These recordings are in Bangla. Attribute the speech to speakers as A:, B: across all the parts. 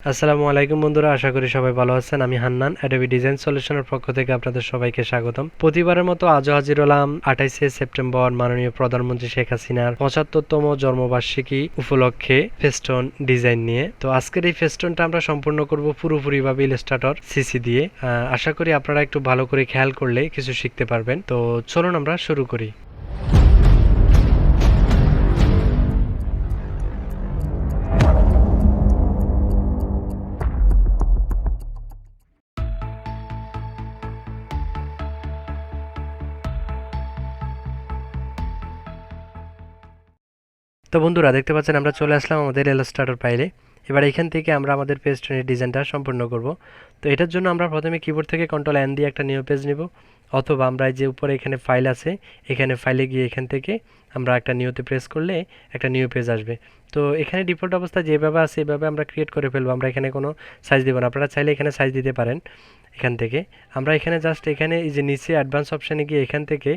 A: আসসালামু আলাইকুম বন্ধুরা, আশা করি সবাই ভালো আছেন। আমি হান্নান, অ্যাডোবি ডিজাইন সলিউশনের পক্ষ থেকে আপনাদের সবাইকে স্বাগতম। প্রতিবারের মতো আজও হাজির হলাম 28শে সেপ্টেম্বর মাননীয় প্রধানমন্ত্রী শেখ হাসিনার 75তম জন্মবার্ষিকী উপলক্ষে ফেস্টন ডিজাইন নিয়ে। তো আজকের এই ফেস্টনটা আমরা সম্পূর্ণ করব পুরোপুরিভাবে ইলাস্ট্রেটর সিসি দিয়ে। আশা করি আপনারা একটু ভালো করে খেয়াল করলে কিছু শিখতে পারবেন। তো চলুন আমরা শুরু করি। তো বন্ধুরা, দেখতে পাচ্ছেন আমরা চলে আসলাম আমাদের ইলাস্ট্রেটর ফাইলে। এবার এখান থেকে আমরা আমাদের পেস্টনের ডিজাইনটা সম্পূর্ণ করব। তো এটার জন্য আমরা প্রথমে কিবোর্ড থেকে কন্ট্রোল N দিয়ে একটা নিউ পেজ নিব, অথবা আমরা যে উপরে এখানে ফাইল আছে, এখানে ফাইলে গিয়ে এখান থেকে আমরা একটা নিউতে প্রেস করলে একটা নিউ পেজ আসবে। তো এখানে ডিফল্ট অবস্থা যেভাবে আছে এভাবে আমরা ক্রিয়েট করে ফেলবো। আমরা এখানে কোনো সাইজ দেবো না, আপনারা চাইলে এখানে সাইজ দিতে পারেন। এখান থেকে আমরা এখানে জাস্ট এখানে এই যে নিচে অ্যাডভান্স অপশানে গিয়ে এখান থেকে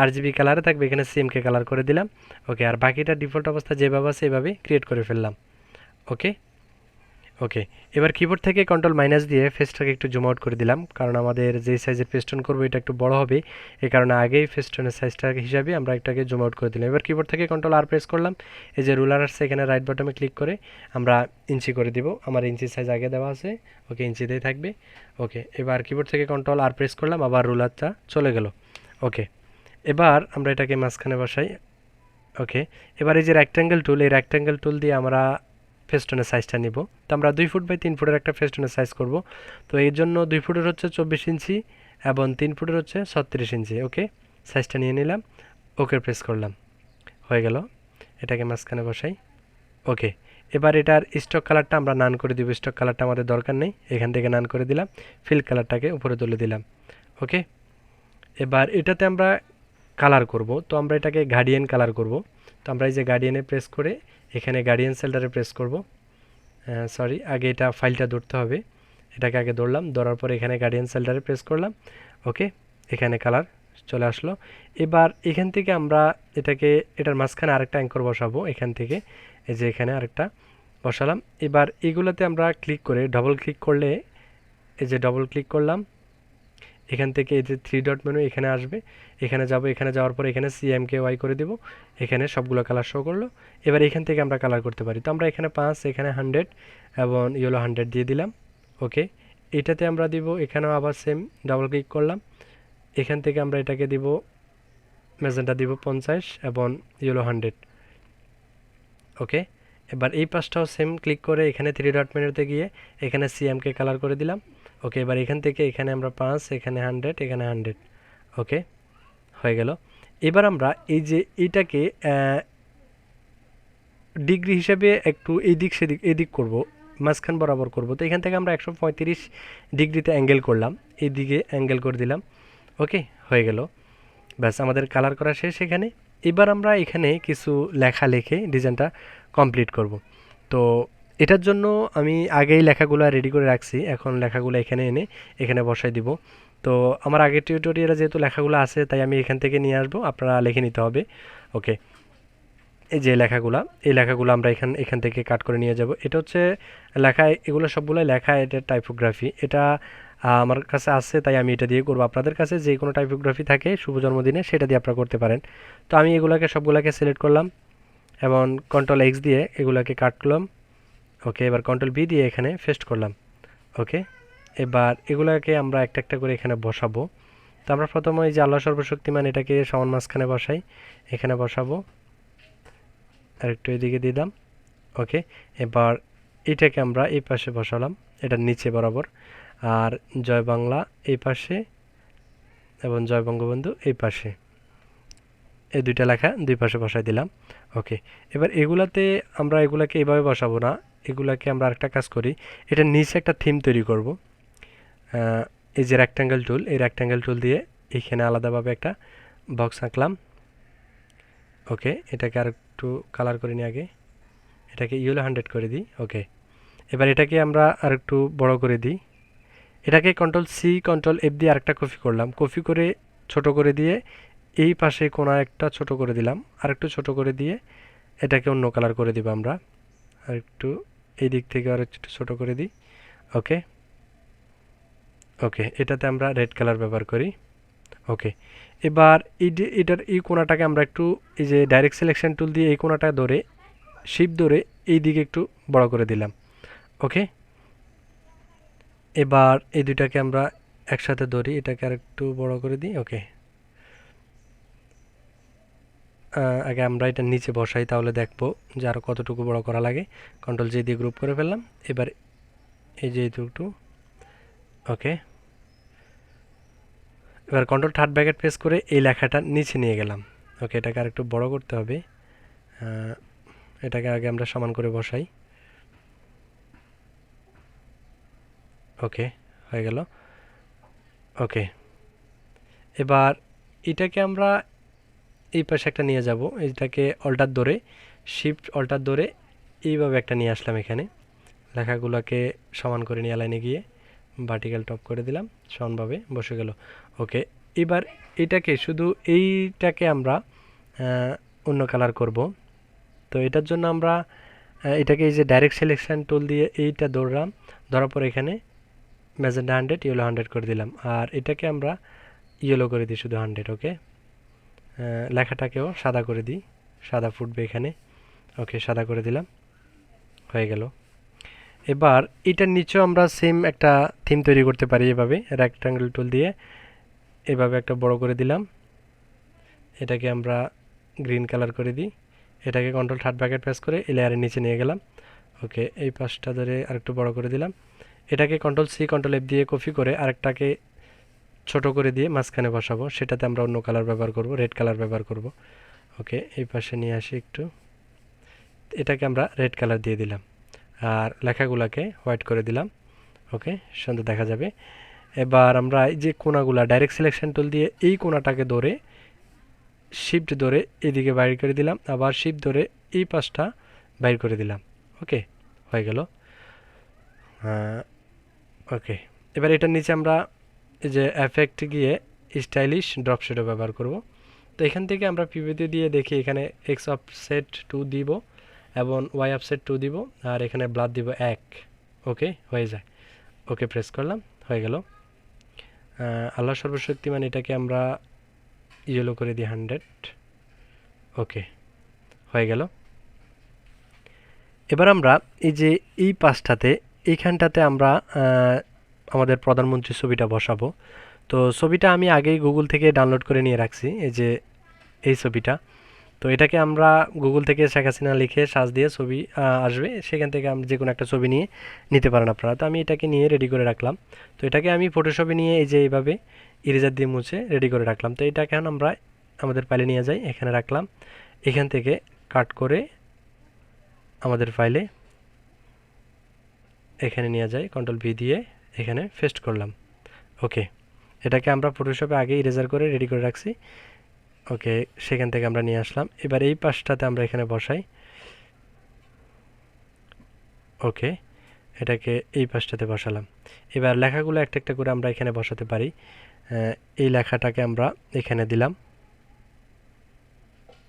A: RGB কালারে থাকবে, এখানে CMK কালার করে দিলাম। ওকে, আর বাকিটা ডিফল্ট অবস্থা যেভাবে আছে এভাবে ক্রিয়েট করে ফেললাম। ওকে ওকে, এবার কিবোর্ড থেকে কন্ট্রোল- দিয়ে ফেসটাকে একটু জুম আউট করে দিলাম, কারণ আমাদের যেই সাইজের ফেস্টন করবো এটা একটু বড় হবে। এই কারণে আগেই ফেস্টনের সাইজটা হিসাবে আমরা একটাকে জুম আউট করে দিলাম। এবার কিবোর্ড থেকে কন্ট্রোল-R প্রেস করলাম, এই যে রুলার আসছে এখানে রাইট বাটনে ক্লিক করে আমরা ইঞ্চি করে দিব। আমার ইঞ্চি সাইজ আগে দেওয়া আছে, ওকে, ইঞ্চিতেই থাকবে। ওকে, এবার কিবোর্ড থেকে কন্ট্রোল-R প্রেস করলাম, আবার রুলারটা চলে গেল। ওকে, এবার আমরা এটাকে মাঝখানে বসাই। ওকে, এবার এই যে রেক্ট্যাঙ্গেল টুল, এই রেক্ট্যাঙ্গেল টুল দিয়ে আমরা ফেস্টনের সাইজটা নিব। তো আমরা 2 ফুট বাই 3 ফুটের একটা ফেস্টনের সাইজ করব। তো এর জন্য 2 ফুটের হচ্ছে 24 ইঞ্চি এবং 3 ফুটের হচ্ছে 36 ইঞ্চি। ওকে, সাইজটা নিয়ে নিলাম, ওকে প্রেস করলাম, হয়ে গেল। এটাকে মাঝখানে বসাই। ওকে, এবার এটার স্টক কালারটা আমরা নান করে দিব। স্টক কালারটা আমাদের দরকার নেই, এখান থেকে নান করে দিলাম। ফিল কালারটাকে উপরে তুলে দিলাম। ওকে, এবার এটাতে আমরা কালার করব। তো আমরা এটাকে গার্ডিয়ান কালার করব। তো আমরা এই যে গার্ডিয়ানে প্রেস করে এখানে গার্ডিয়ান সেলটারে প্রেস করব। সরি, আগে এটা ফাইলটা ধরতে হবে। এটাকে আগে ধরলাম, ধরার পরে এখানে গার্ডিয়ান সেলটারে প্রেস করলাম। ওকে, এখানে কালার চলে আসলো। এবার এখান থেকে আমরা এটাকে এটার মাঝখানে আরেকটা অ্যাঙ্কর বসাবো। এখান থেকে এই যে এখানে আরেকটা বসালাম। এবার এগুলোতে আমরা ক্লিক করে ডবল ক্লিক করলে, এই যে ডবল ক্লিক করলাম, এখান থেকে এই যে 3 ডট মেনু এখানে আসবে, এখানে যাব। এখানে যাওয়ার পর এখানে CMKY করে দেব, এখানে সবগুলো কালার শো করলো। এবার এখান থেকে আমরা কালার করতে পারি। তো আমরা এখানে 5, এখানে 100 এবং ইয়েলো 100 দিয়ে দিলাম। ওকে, এটাতে আমরা দিব, এখানেও আবার সেম ডাবল ক্লিক করলাম। এখান থেকে আমরা এটাকে দিব, ম্যাজেন্টা দিব 50 এবং ইয়েলো 100। ওকে, এবার এই পাশটাও সেম ক্লিক করে এখানে 3 ডট মেনুতে গিয়ে এখানে CMK কালার করে দিলাম। ওকে, এবার এখান থেকে এখানে আমরা 5, এখানে 100, এখানে 100। ওকে, হয়ে গেল। এবার আমরা এই যে এইটাকে ডিগ্রি হিসাবে একটু এদিক সেদিক এদিক করব, মাঝখান বরাবর করব। তো এখান থেকে আমরা 135 ডিগ্রিতে অ্যাঙ্গেল করলাম, এইদিকে অ্যাঙ্গেল করে দিলাম। ওকে, হয়ে গেল। ব্যাস, আমাদের কালার করা শেষ এখানে। এবার আমরা এখানে কিছু লেখা লিখে ডিজাইনটা কমপ্লিট করব। তো এটার জন্য আমি আগেই লেখাগুলো রেডি করে রাখছি, এখন লেখাগুলো এখানে এনে এখানে বসাই দিব। তো আমার আগের টিউটোরিয়ালে যেহেতু লেখাগুলো আছে তাই আমি এখান থেকে নিয়ে আসবো, আপনারা লিখে নিতে হবে। ওকে, এই যে লেখাগুলা, এই লেখাগুলো আমরা এখান থেকে কাট করে নিয়ে যাব। এটা হচ্ছে লেখা, এগুলো সবগুলো লেখা, এটা টাইপোগ্রাফি। এটা আমার কাছে আছে তাই আমি এটা দিয়ে করবো। আপনাদের কাছে যে কোনো টাইপোগ্রাফি থাকে শুভ জন্মদিনে সেটা দিয়ে আপনারা করতে পারেন। তো আমি এগুলোকে সবগুলোকে সিলেক্ট করলাম এবং কন্ট্রোল-X দিয়ে এগুলোকে কাট করলাম। ওকে, এবার কন্ট্রোল-V দিয়ে এখানে পেস্ট করলাম। ওকে, এবার এগুলোকে আমরা একটা একটা করে এখানে বসাবো। তো আমরা প্রথমে এই যে আল্লাহ সর্বশক্তিমান এটাকে সমান মাঝখানে বসাই, এখানে বসাবো, আর একটু এদিকে দিলাম। ওকে, এবার এটাকে আমরা এই পাশে বসালাম, এটার নিচে বরাবর। আর জয় বাংলা এই পাশে এবং জয় বঙ্গবন্ধু এই পাশে, এই দুইটা লেখা দুই পাশে বসাই দিলাম। ওকে, এবার এগুলাতে আমরা এগুলাকে এভাবে বসাবো না, এগুলাকে আমরা আরেকটা কাজ করি, এটার নিচে একটা থিম তৈরি করব। এই যে রেক্ট্যাঙ্গেল টুল, এই রেক্ট্যাঙ্গেল টুল দিয়ে এইখানে আলাদাভাবে একটা বক্স আঁকলাম। ওকে, এটাকে আর একটু কালার করে নিই আগে, এটাকে ইয়েলো 100 করে দিই। ওকে, এবার এটাকে আমরা আর একটু বড় করে দিই। এটাকে কন্ট্রোল-C কন্ট্রোল-F দিয়ে আরেকটা কপি করলাম, কপি করে ছোট করে দিয়ে এই পাশে কোনা একটা ছোট করে দিলাম, আর একটু ছোট করে দিয়ে এটাকে অন্য কালার করে দিব আমরা, আর একটু এই দিক থেকে আর একটু ছোটো করে দিই। ওকে ওকে, এটাতে আমরা রেড কালার ব্যবহার করি। ওকে, এবার এটার এই কোণাটাকে আমরা একটু এই যে ডাইরেক্ট সিলেকশন টুল দিয়ে এই কোণাটা ধরে শিপ ধরে এই দিকে একটু বড় করে দিলাম। ওকে, এবার এই দুইটাকে আমরা একসাথে ধরি, এটাকে আর একটু বড় করে দিই। ওকে, আগে আমরা এটা নিচে বসাই, তাহলে দেখবো যে আরও কতটুকু বড় করা লাগে। কন্ট্রোল জি দিয়ে গ্রুপ করে ফেললাম। এবার এই যে এইটুকু। ওকে, এবার কন্ট্রোল থার্ড ব্র্যাকেট প্রেস করে এই লেখাটা নিচে নিয়ে গেলাম। ওকে, এটাকে আর একটু বড় করতে হবে। এটাকে আগে আমরা সমান করে বসাই। ওকে, হয়ে গেল। ওকে, এবার এটাকে আমরা এই পাশে একটা নিয়ে যাব, এটাকে অল্টার ধরে শিফট অল্টার ধরে এইভাবে একটা নিয়ে আসলাম। এখানে লেখাগুলোকে সমান করে নিয়ে লাইনে গিয়ে ভার্টিক্যাল টপ করে দিলাম, সমানভাবে বসে গেল। ওকে, এবার এটাকে শুধু এইটাকে আমরা অন্য কালার করব। তো এটার জন্য আমরা এটাকে এই যে ডাইরেক্ট সিলেকশন টুল দিয়ে এইটা ধরলাম, ধরার পর এখানে ম্যাজেন্টা 100 ইয়েলো 100 করে দিলাম, আর এটাকে আমরা ইয়েলো করে দিই শুধু 100। ওকে, লেখাটাকেও সাদা করে দিই, সাদা ফুটবে এখানে। ওকে, সাদা করে দিলাম, হয়ে গেল। এবার এটার নিচেও আমরা সেম একটা থিম তৈরি করতে পারি, এভাবে রেক্ট্যাঙ্গেল টুল দিয়ে এভাবে একটা বড় করে দিলাম। এটাকে আমরা গ্রিন কালার করে দিই। এটাকে কন্ট্রোল থার্ড ব্র্যাকেট প্রেস করে এই লেয়ারের নিচে নিয়ে গেলাম। ওকে, এই পাশটা ধরে আরেকটু বড় করে দিলাম। এটাকে কন্ট্রোল সি কন্ট্রোল এফ দিয়ে কপি করে আরেকটাকে ছোট করে দিয়ে মাঝখানে বসাবো, সেটাতে আমরা অন্য কালার ব্যবহার করব, রেড কালার ব্যবহার করব। ওকে, এই পাশে নিয়ে আসি একটু, এটাকে আমরা রেড কালার দিয়ে দিলাম, আর লেখাগুলোকে হোয়াইট করে দিলাম। ওকে, সুন্দর দেখা যাবে। এবার আমরা এই যে কোণাগুলা ডাইরেক্ট সিলেকশন টুল দিয়ে এই কোণাটাকে ধরে শিফট ধরে এদিকে বাইর করে দিলাম, আবার শিফট ধরে এই পাশটা বাইর করে দিলাম। ওকে, হয়ে গেল। ওকে, এবার এটার নিচে আমরা এই যে এফেক্ট গিয়ে স্টাইলিশ ড্রপ শেডো ব্যবহার করব। তো এখান থেকে আমরা পিভিতে দিয়ে দেখি এখানে এক্স অফসেট 2 দিব এবং ওয়াই অফসেট 2 দিব, আর এখানে ব্লাড দিব 1। ওকে, হয়ে যায়। ওকে প্রেস করলাম, হয়ে গেল। আল্লাহ সর্বশক্তিমান, এটাকে আমরা ইয়েলো করে দিই 100। ওকে, হয়ে গেল। এবার আমরা এই যে এই পাশটাতে এইখানটাতে আমরা আমাদের প্রধানমন্ত্রীর ছবিটা বসাবো। তো ছবিটা আমি আগেই গুগল থেকে ডাউনলোড করে নিয়ে রাখছি, এই যে এই ছবিটা। তো এটাকে আমরা গুগল থেকে শেখ হাসিনা লিখে সার্চ দিয়ে ছবি আসবে, সেখান থেকে আমরা যে কোনো একটা ছবি নিয়ে নিতে পারেন আপনারা। তো আমি এটাকে নিয়ে রেডি করে রাখলাম। তো এটাকে আমি ফটোশপে নিয়ে এই যে এইভাবে ইরেজার দিয়ে মুছে রেডি করে রাখলাম। তো এটাকে এখন আমরা আমাদের ফাইলে নিয়ে যাই, এখানে রাখলাম। এখান থেকে কাট করে আমাদের ফাইলে এখানে নিয়ে যাই, কন্ট্রোল ভি দিয়ে এখানে পেস্ট করলাম। ওকে, এটাকে আমরা ফটোশপে আগে ইরেজার করে রেডি করে রাখছি। ওকে, সেখান থেকে আমরা নিয়ে আসলাম। এবার এই পাশটাতে আমরা এখানে বসাই। ওকে, এটাকে এই পাশটাতে বসালাম। এবার লেখাগুলো একটা একটা করে আমরা এখানে বসাতে পারি। এই লেখাটাকে আমরা এখানে দিলাম,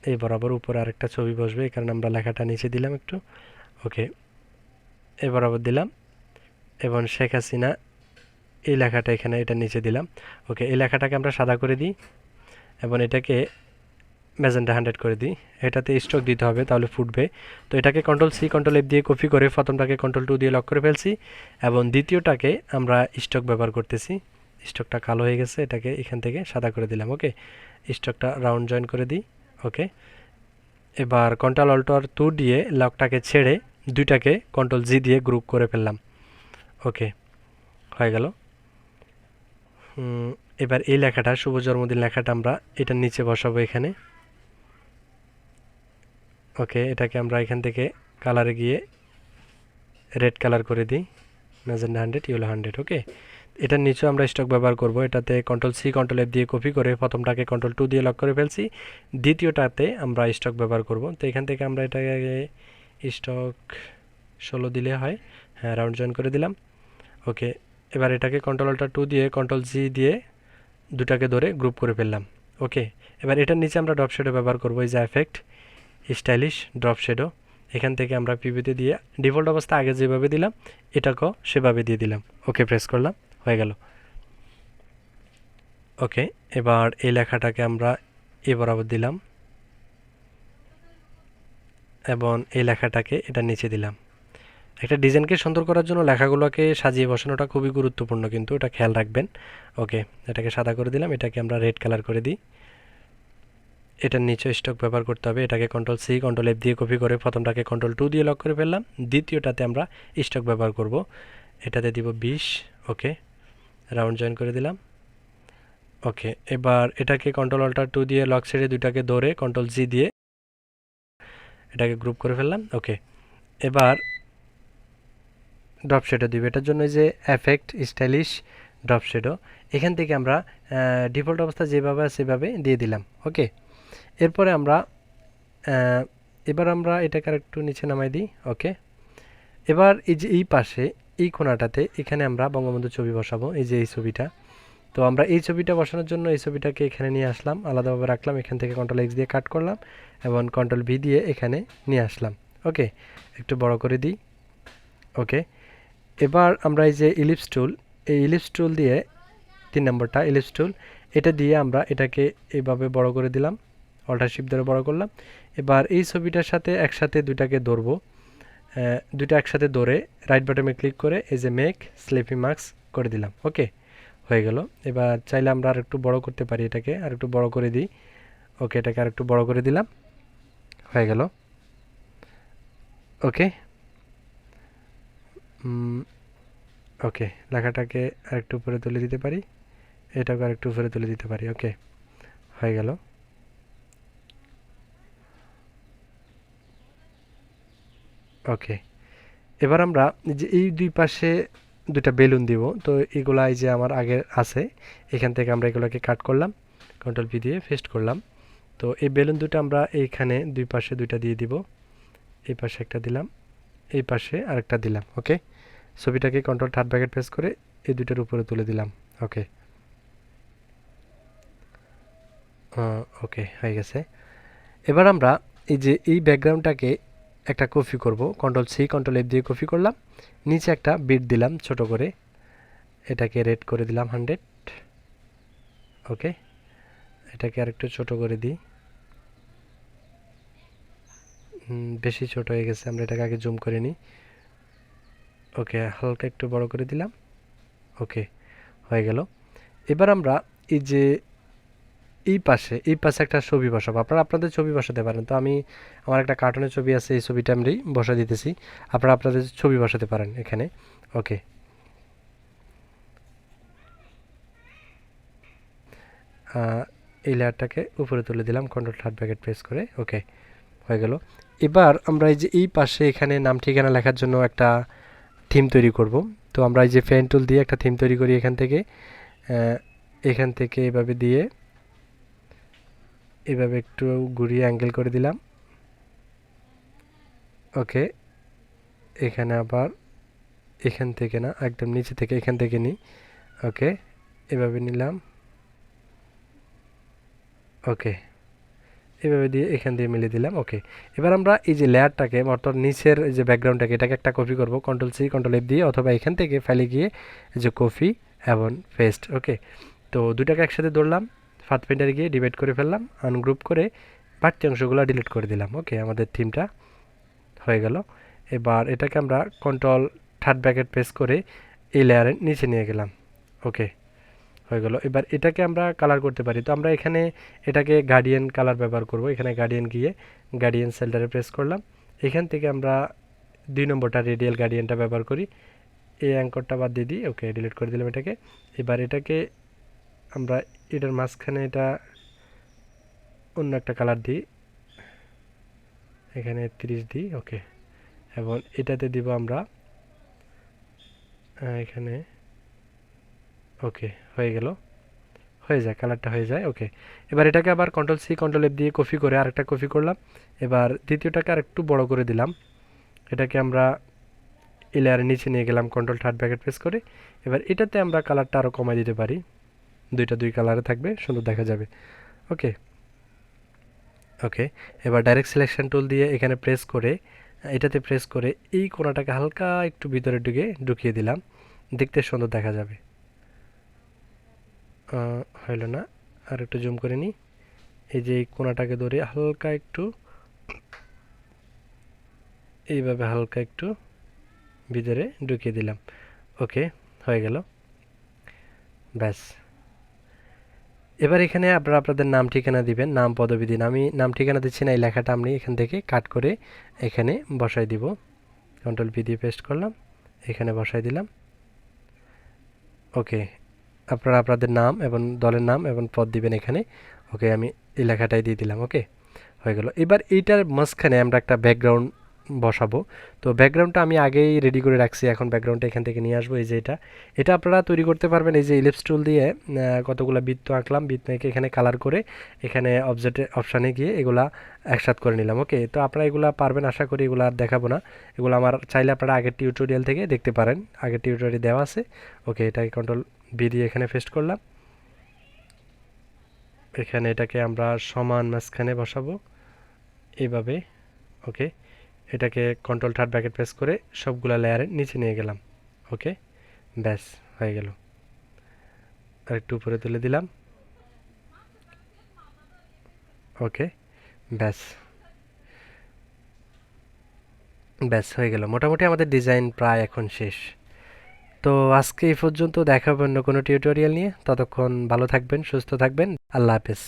A: এই বরাবর উপরে আরেকটা ছবি বসবে, এই কারণে আমরা লেখাটা নিচে দিলাম একটু। ওকে, এই বরাবর দিলাম, এবং শেখ হাসিনা এই লেখাটা এখানে এটা নিচে দিলাম। ওকে, এই লেখাটাকে আমরা সাদা করে দিই এবং এটাকে ম্যাজেন্টা 100 করে দিই। এটাতে স্ট্রোক দিতে হবে, তাহলে ফুটবে। তো এটাকে কন্ট্রোল সি কন্ট্রোল এফ দিয়ে কপি করে প্রথমটাকে কন্ট্রোল 2 দিয়ে লক করে ফেলছি, এবং দ্বিতীয়টাকে আমরা স্ট্রোক ব্যবহার করতেছি। স্ট্রোকটা কালো হয়ে গেছে, এটাকে এখান থেকে সাদা করে দিলাম। ওকে, স্ট্রোকটা রাউন্ড জয়েন করে দিই। ওকে, এবার কন্ট্রোল অল্টার 2 দিয়ে লকটাকে ছেড়ে দুইটাকে কন্ট্রোল জি দিয়ে গ্রুপ করে ফেললাম। ওকে, হয়ে গেল। এবার এই লেখাটা, শুভ জন্মদিন লেখাটা আমরা এটার নিচে বসাবো এখানে। ওকে, এটাকে আমরা এখান থেকে কালারে গিয়ে রেড কালার করে দিই, ম্যাজেন্টা 100 ইয়েলো 100। ওকে, এটার নিচেও আমরা স্টক ব্যবহার করব। এটাতে কন্ট্রোল সি কন্ট্রোল এফ দিয়ে কপি করে প্রথমটাকে কন্ট্রোল 2 দিয়ে লক করে ফেলছি, দ্বিতীয়টাতে আমরা স্টক ব্যবহার করব। তো এখান থেকে আমরা এটাকে স্টক 16 দিলে হয়, হ্যাঁ, রাউন্ড জয়েন করে দিলাম। ওকে, এবার এটাকে কন্ট্রোল অল্টার 2 দিয়ে কন্ট্রোল জি দিয়ে দুটাকে ধরে গ্রুপ করে ফেললাম। ওকে, এবার এটার নিচে আমরা ড্রপ শেডো ব্যবহার করব, এই যে এফেক্ট স্টাইলিশ ড্রপ শেডো, এখান থেকে আমরা প্রিভিউতে দিয়ে ডিফল্ট অবস্থা আগে যেভাবে দিলাম এটাকেও সেভাবে দিয়ে দিলাম। ওকে প্রেস করলাম, হয়ে গেল। ওকে, এবার এই লেখাটাকে আমরা এ বরাবর দিলাম এবং এই লেখাটাকে এটার নিচে দিলাম। একটা ডিজাইনকে সুন্দর করার জন্য লেখাগুলোকে সাজিয়ে বসানোটা খুবই গুরুত্বপূর্ণ, কিন্তু এটা খেয়াল রাখবেন। ওকে, এটাকে সাদা করে দিলাম, এটাকে আমরা রেড কালার করে দিই। এটার নিচে স্টক ব্যবহার করতে হবে, এটাকে কন্ট্রোল সি কন্ট্রোল এফ দিয়ে কপি করে প্রথমটাকে কন্ট্রোল 2 দিয়ে লক করে ফেললাম। দ্বিতীয়টাতে আমরা স্টক ব্যবহার করব, এটাতে দিব 20। ওকে, রাউন্ড জয়েন করে দিলাম। ওকে, এবার এটাকে কন্ট্রোল অল্টার 2 দিয়ে লক ছেড়ে দুটাকে ধরে কন্ট্রোল জি দিয়ে এটাকে গ্রুপ করে ফেললাম। ওকে, এবার ড্রপ শেডো দিব, এটার জন্য যে এফেক্ট স্টাইলিশ ড্রপ শেডো, এখান থেকে আমরা ডিফল্ট অবস্থা যেভাবে সেভাবে দিয়ে দিলাম। ওকে, এরপরে আমরা এবার আমরা এটাকে আরেকটু নিচে নামাই দিই। ওকে, এবার এই যে এই পাশে এই কোণাটাতে এখানে আমরা বঙ্গবন্ধুর ছবি বসাবো, এই যে এই ছবিটা। তো আমরা এই ছবিটা বসানোর জন্য এই ছবিটাকে এখানে নিয়ে আসলাম, আলাদাভাবে রাখলাম, এখান থেকে কন্ট্রোল এক্স দিয়ে কাট করলাম এবং কন্ট্রোল ভি দিয়ে এখানে নিয়ে আসলাম। ওকে, একটু বড় করে দিই। ওকে, এবার আমরা এই যে ইলিপস টুল, এই ইলিপস টুল দিয়ে 3 নম্বরটা ইলিপস টুল, এটা দিয়ে আমরা এটাকে এইভাবে বড় করে দিলাম, অল্টার শিফট ধরে বড় করলাম। এবার এই ছবিটার সাথে একসাথে দুটাকে ধরবো, দুটো একসাথে ধরে রাইট বাটনে ক্লিক করে এই যে মেক স্লিপি মার্কস করে দিলাম। ওকে, হয়ে গেল। এবার চাইলে আমরা আর একটু বড় করতে পারি, এটাকে আর একটু বড় করে দিই। ওকে, এটাকে আর একটু বড় করে দিলাম, হয়ে গেল। ওকে, ওকে, লেখাটাকে আর একটু উপরে তুলে দিতে পারি, এটাকে আর একটু উপরে তুলে দিতে পারি। ওকে, হয়ে গেল। ওকে, এবার আমরা যে এই দুই পাশে দুটা বেলুন দিব, তো এগুলা এই যে আমার আগে আছে, এখান থেকে আমরা এগুলোকে কাট করলাম, কন্ট্রোল পি দিয়ে পেস্ট করলাম। তো এই বেলুন দুটো আমরা এইখানে দুই পাশে দুইটা দিয়ে দিব, এই পাশে একটা দিলাম, এই পাশে আরেকটা দিলাম। ওকে, ছবিটাকে কন্ট্রোল থার্ড ব্র্যাকেট প্রেস করে এই দুইটার উপরে তুলে দিলাম। ওকে, ওকে, হয়ে গেছে। এবার আমরা এই যে এই ব্যাকগ্রাউন্ডটাকে একটা কপি করব, কন্ট্রোল সি কন্ট্রোল এফ দিয়ে কপি করলাম, নিচে একটা বিট দিলাম ছোট করে, এটাকে রেড করে দিলাম 100। ওকে, এটাকে আরেকটু ছোট করে দিই, বেশি ছোট হয়ে গেছে, আমরা এটাকে আগে জুম করে নিই। ওকে, হালকা একটু বড় করে দিলাম। ওকে, হয়ে গেল। এবার আমরা এই যে এই পাশে একটা ছবি বসাবো, আপনারা আপনাদের ছবি বসাতে পারেন। তো আমি আমার একটা কার্টুনের ছবি আছে, এই ছবিটা আমি বসা দিতেছি, আপনারা আপনাদের ছবি বসাতে পারেন এখানে। ওকে, এই লেয়ারটাকে উপরে তুলে দিলাম কন্ট্রোল থার্ড ব্র্যাকেট প্রেস করে। ওকে, হয়ে গেল। এবার আমরা এই যে এই পাশে এখানে নাম ঠিকানা লেখার জন্য একটা থিম তৈরি করব। তো আমরা এই যে পেন টুল দিয়ে একটা থিম তৈরি করি, এখান থেকে এভাবে দিয়ে এভাবে একটু ঘুরিয়ে অ্যাঙ্গেল করে দিলাম। ওকে, এখানে আবার এখান থেকে না, একদম নিচে থেকে এখান থেকে নিই। ওকে, এভাবে নিলাম। ওকে, এভাবে দিয়ে এখান দিয়ে মিলিয়ে দিলাম। ওকে, এবার আমরা এই যে লেয়ারটাকে অর্থাৎ নিচের যে ব্যাকগ্রাউন্ডটাকে এটাকে একটা কপি করব, কন্ট্রোল সি কন্ট্রোল এফ দিয়ে, অথবা এখান থেকে ফাইলে গিয়ে যে কপি এবং পেস্ট। ওকে, তো দুটাকে একসাথে ধরলাম, ফার্স্ট পেন্টারে গিয়ে ডিভাইড করে ফেললাম, আনগ্রুপ করে বাড়তি অংশগুলো ডিলিট করে দিলাম। ওকে, আমাদের থিমটা হয়ে গেল। এবার এটাকে আমরা কন্ট্রোল থার্ড ব্র্যাকেট প্রেস করে এই লেয়ারের নিচে নিয়ে গেলাম। ওকে, হয়ে গেল। এবার এটাকে আমরা কালার করতে পারি, তো আমরা এখানে এটাকে গার্ডিয়ান কালার ব্যবহার করব। এখানে গার্ডিয়ান গিয়ে গার্ডিয়ান সেল্টারে প্রেস করলাম, এখান থেকে আমরা 2 নম্বরটা রেডিয়াল গার্ডিয়ানটা ব্যবহার করি, এই অ্যাঙ্করটা বাদ দিয়ে দিই। ওকে, ডিলিট করে দিলাম এটাকে। এবার এটাকে আমরা এটার মাঝখানে এটা অন্য একটা কালার দিই, এখানে 30 দিই। ওকে, এবং এটাতে দিব আমরা এখানে। ওকে, হয়ে গেল, হয়ে যায়, কালারটা হয়ে যায়। ওকে, এবার এটাকে আবার কন্ট্রোল সি কন্ট্রোল এফ দিয়ে কপি করে আরেকটা কপি করলাম। এবার দ্বিতীয়টাকে আর একটু বড় করে দিলাম, এটাকে আমরা এই লেয়ারের নিচে নিয়ে গেলাম কন্ট্রোল থার্ড ব্র্যাকেট প্রেস করে। এবার এটাতে আমরা কালারটা আরও কমাই দিতে পারি, দুই কালারে থাকবে, সুন্দর দেখা যাবে। ওকে, ওকে, এবার ডাইরেক্ট সিলেকশন টুল দিয়ে এখানে প্রেস করে এটাতে প্রেস করে এই কোণাটাকে হালকা একটু ভিতরে ঢুকিয়ে দিলাম, দেখতে সুন্দর দেখা যাবে। হইল না, আর একটু জুম করে নিই। এই যে এই কোণাটাকে ধরে হালকা একটু এইভাবে হালকা একটু ভিতরে ঢুকিয়ে দিলাম। ওকে, হয়ে গেল। ব্যাস, এবার এখানে আপনারা আপনাদের নাম ঠিকানা দিবেন, নাম পদবি দিন। আমি নাম ঠিকানা দিচ্ছি না, এই লেখাটা আমি এখান থেকে কাট করে এখানে বসাই দিব। কন্ট্রোল ভি দিয়ে পেস্ট করলাম, এখানে বসাই দিলাম। ওকে, আপনারা আপনাদের নাম এবং দলের নাম এবং পদ দিবেন এখানে। ওকে, আমি এই লেখাটাই দিয়ে দিলাম। ওকে, হয়ে গেল। এবার এইটার মাঝখানে আমরা একটা ব্যাকগ্রাউন্ড বসাবো। তো ব্যাকগ্রাউন্ডটা আমি আগেই রেডি করে রাখছি, এখন ব্যাকগ্রাউন্ডটা এখান থেকে নিয়ে আসবো। এই যে এটা আপনারা তৈরি করতে পারবেন এই যে ইলিপস টুল দিয়ে। কতগুলো বৃত্ত আঁকলাম, বৃত্ত এঁকে এখানে কালার করে এখানে অবজেক্টের অপশানে গিয়ে এগুলা একসাথ করে নিলাম। ওকে, তো আপনারা এগুলা পারবেন আশা করি, এগুলো আর দেখাবো না। এগুলো আমার চাইলে আপনারা আগের টিউটোরিয়াল থেকে দেখতে পারেন, আগের টিউটোরিয়াল দেওয়া আছে। ওকে, এটাকে কন্ট্রোল বি দিয়ে এখানে পেস্ট করলাম। এখানে এটাকে আমরা সমান মাঝখানে বসাবো এইভাবে। ওকে, এটাকে কন্ট্রোল থার্ড ব্র্যাকেট প্রেস করে সবগুলা লেয়ারের নিচে নিয়ে গেলাম। ওকে, ব্যাস, হয়ে গেল। আর একটু উপরে তুলে দিলাম। ওকে, ব্যাস ব্যাস হয়ে গেল। মোটামুটি আমাদের ডিজাইন প্রায় এখন শেষ। তো আজকে এই পর্যন্ত, দেখা হবে অন্য কোনো টিউটোরিয়াল নিয়ে। ততক্ষণ ভালো থাকবেন, সুস্থ থাকবেন। আল্লাহ হাফেজ।